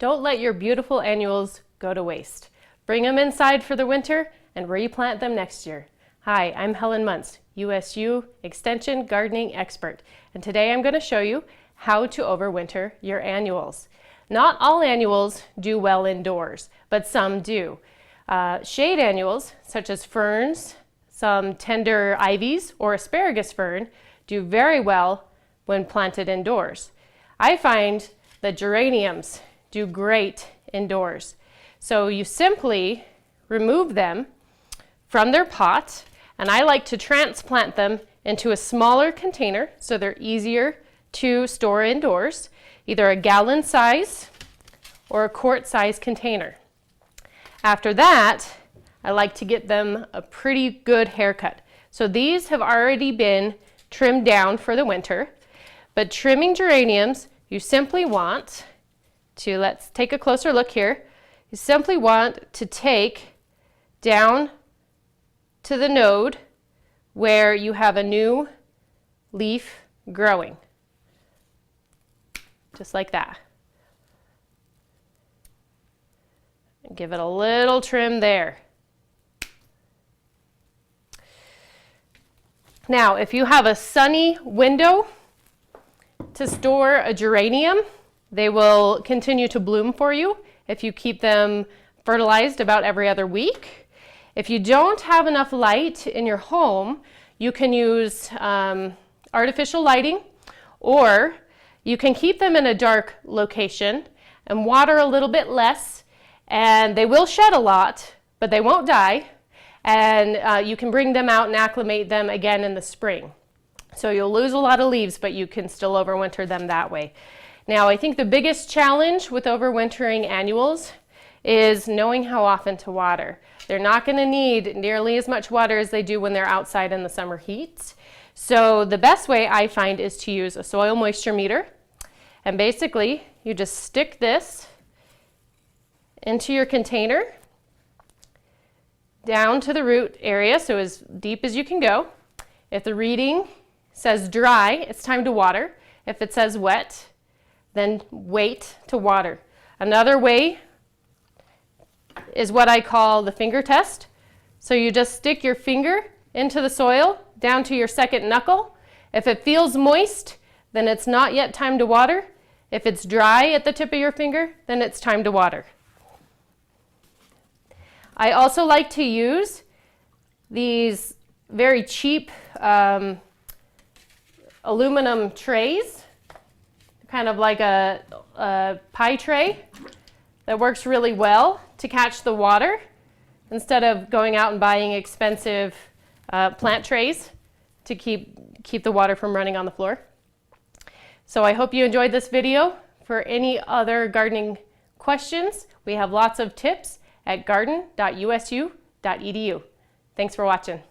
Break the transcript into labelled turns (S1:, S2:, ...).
S1: Don't let your beautiful annuals go to waste. Bring them inside for the winter and replant them next year. Hi, I'm Helen Muntz, USU Extension gardening expert, and today I'm going to show you how to overwinter your annuals. Not all annuals do well indoors, but some do. Shade annuals, such as ferns, some tender ivies, or asparagus fern, do very well when planted indoors. I find that geraniums do great indoors. So you simply remove them from their pot, and I like to transplant them into a smaller container so they're easier to store indoors, either a gallon size or a quart size container. After that, I like to get them a pretty good haircut. So these have already been trimmed down for the winter, but trimming geraniums, you simply want to, let's take a closer look here, you simply want to take down to the node where you have a new leaf growing, just like that. And give it a little trim there. Now, if you have a sunny window to store a geranium, they will continue to bloom for you if you keep them fertilized about every other week. If you don't have enough light in your home, you can use artificial lighting, or you can keep them in a dark location and water a little bit less, and they will shed a lot, but they won't die. And you can bring them out and acclimate them again in the spring. So you'll lose a lot of leaves, but you can still overwinter them that way. Now, I think the biggest challenge with overwintering annuals is knowing how often to water. They're not going to need nearly as much water as they do when they're outside in the summer heat. So the best way I find is to use a soil moisture meter. And basically, you just stick this into your container down to the root area, so as deep as you can go. If the reading says dry, it's time to water. If it says wet, then wait to water. Another way is what I call the finger test. So you just stick your finger into the soil down to your second knuckle. If it feels moist, then it's not yet time to water. If it's dry at the tip of your finger, then it's time to water. I also like to use these very cheap aluminum trays, kind of like a pie tray that works really well to catch the water instead of going out and buying expensive plant trays to keep the water from running on the floor. So I hope you enjoyed this video. For any other gardening questions, we have lots of tips at garden.usu.edu. Thanks for watching.